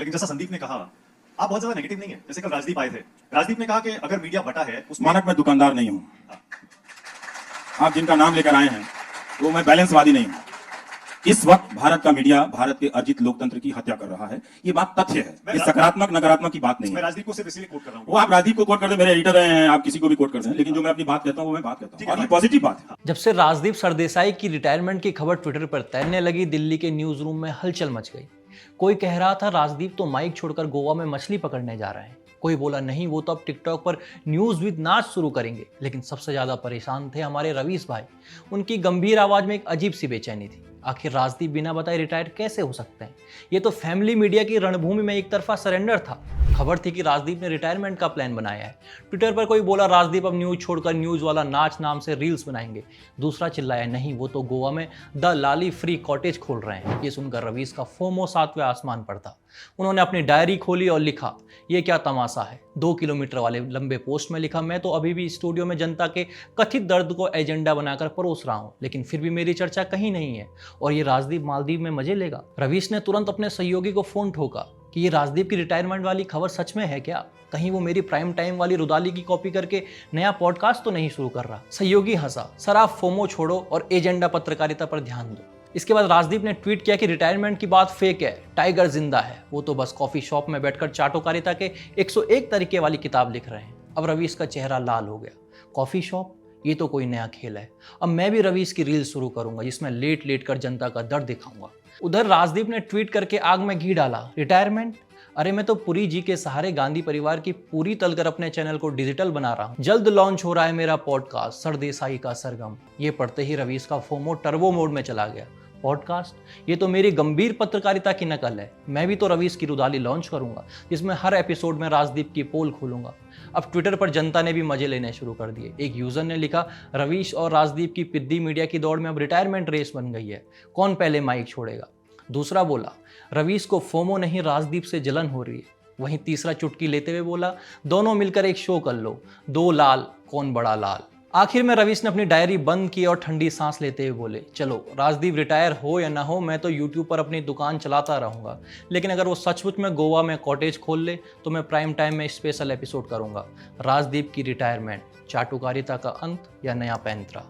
लेकिन जैसा संदीप ने कहा, आप बहुत ज्यादा नेगेटिव नहीं है। जैसे कल राजदीप आए थे, राजदीप ने कहा कि अगर मीडिया बटा है उसमें मानक मैं दुकानदार नहीं हूं। आप जिनका नाम लेकर आए हैं वो मैं बैलेंसवादी नहीं हूं। इस वक्त भारत का मीडिया भारत के अर्जित लोकतंत्र की हत्या कर रहा है। ये बात तथ्य है, ये सकारात्मक नकारात्मक की बात नहीं मैं है। राजदीप को सिर्फ इसलिए कोट कर रहा हूँ। वो आप राजदीप को कोट करते हैं, मेरे एडिटर रहे हैं, आप किसी को भी कोट करते हैं, लेकिन जो मैं अपनी बात कहता हूं वो मैं बात कहता हूं और ये पॉजिटिव बात है। जब से राजदीप सरदेसाई की रिटायरमेंट की खबर ट्विटर पर तैरने लगी, दिल्ली के न्यूज रूम में हलचल मच गई। कोई कह रहा था राजदीप तो माइक छोड़कर गोवा में मछली पकड़ने जा रहे हैं। कोई बोला नहीं, वो तो अब टिकटॉक पर न्यूज विद नाच शुरू करेंगे। लेकिन सबसे ज्यादा परेशान थे हमारे रवीश भाई। उनकी गंभीर आवाज में एक अजीब सी बेचैनी थी। आखिर राजदीप बिना बताए रिटायर कैसे हो सकते हैं? ये तो फैमिली मीडिया की रणभूमि में एक तरफा सरेंडर था। खबर थी कि राजदीप ने रिटायरमेंट का प्लान बनाया है। ट्विटर पर कोई बोला राजदीप अब न्यूज छोड़कर न्यूज वाला नाच नाम से रील्स बनाएंगे। दूसरा चिल्लाया नहीं, वो तो गोवा में द लाली फ्री कॉटेज खोल रहे हैं। ये सुनकर रवीश का फोमो सातवें आसमान पर था। उन्होंने अपनी डायरी खोली और लिखा, ये क्या तमाशा है। 2 किलोमीटर वाले लंबे पोस्ट में लिखा, मैं तो अभी भी स्टूडियो में जनता के कथित दर्द को एजेंडा बनाकर परोस रहा हूं, लेकिन फिर भी मेरी चर्चा कहीं नहीं है और ये राजदीप मालदीव में मजे लेगा। रवीश ने तुरंत अपने सहयोगी को फोन ठोका कि ये राजदीप की रिटायरमेंट वाली खबर सच में है क्या? कहीं वो मेरी प्राइम टाइम वाली रुदाली की कॉपी करके नया पॉडकास्ट तो नहीं शुरू कर रहा? सहयोगी हंसा, सर आप फोमो छोड़ो और एजेंडा पत्रकारिता पर ध्यान दो। इसके बाद राजदीप ने ट्वीट किया कि रिटायरमेंट की बात फेक है, टाइगर जिंदा है, वो तो बस कॉफी शॉप में बैठकर चाटोकारिता के 101 तरीके वाली किताब लिख रहे हैं। अब रवीश का चेहरा लाल हो गया। कॉफी शॉप, ये तो कोई नया खेल है। अब मैं भी रवीश की रील शुरू करूंगा जिसमें लेट लेट कर जनता का दर्द दिखाऊंगा। उधर राजदीप ने ट्वीट करके आग में घी डाला, रिटायरमेंट? अरे मैं तो पुरी जी के सहारे गांधी परिवार की पूरी तलकर अपने चैनल को डिजिटल बना रहा हूं। जल्द लॉन्च हो रहा है मेरा पॉडकास्ट सरदेसाई का सरगम। ये पढ़ते ही रवीश का फोमो टर्बो मोड में चला गया। पॉडकास्ट, ये तो मेरी गंभीर पत्रकारिता की नकल है। मैं भी तो रवीश की रुदाली लॉन्च करूंगा जिसमें हर एपिसोड में राजदीप की पोल खोलूंगा। अब ट्विटर पर जनता ने भी मजे लेने शुरू कर दिए। एक यूजर ने लिखा, रवीश और राजदीप की पिद्दी मीडिया की दौड़ में अब रिटायरमेंट रेस बन गई है, कौन पहले माइक छोड़ेगा। दूसरा बोला, रवीश को फोमो नहीं राजदीप से जलन हो रही है। वहीं तीसरा चुटकी लेते हुए बोला, दोनों मिलकर एक शो कर लो, 2 लाल कौन बड़ा लाल। आखिर में रवीश ने अपनी डायरी बंद की और ठंडी सांस लेते हुए बोले, चलो राजदीप रिटायर हो या ना हो, मैं तो यूट्यूब पर अपनी दुकान चलाता रहूंगा। लेकिन अगर वो सचमुच में गोवा में कॉटेज खोल ले तो मैं प्राइम टाइम में स्पेशल एपिसोड करूंगा। राजदीप की रिटायरमेंट, चाटुकारिता का अंत या नया पैंतरा।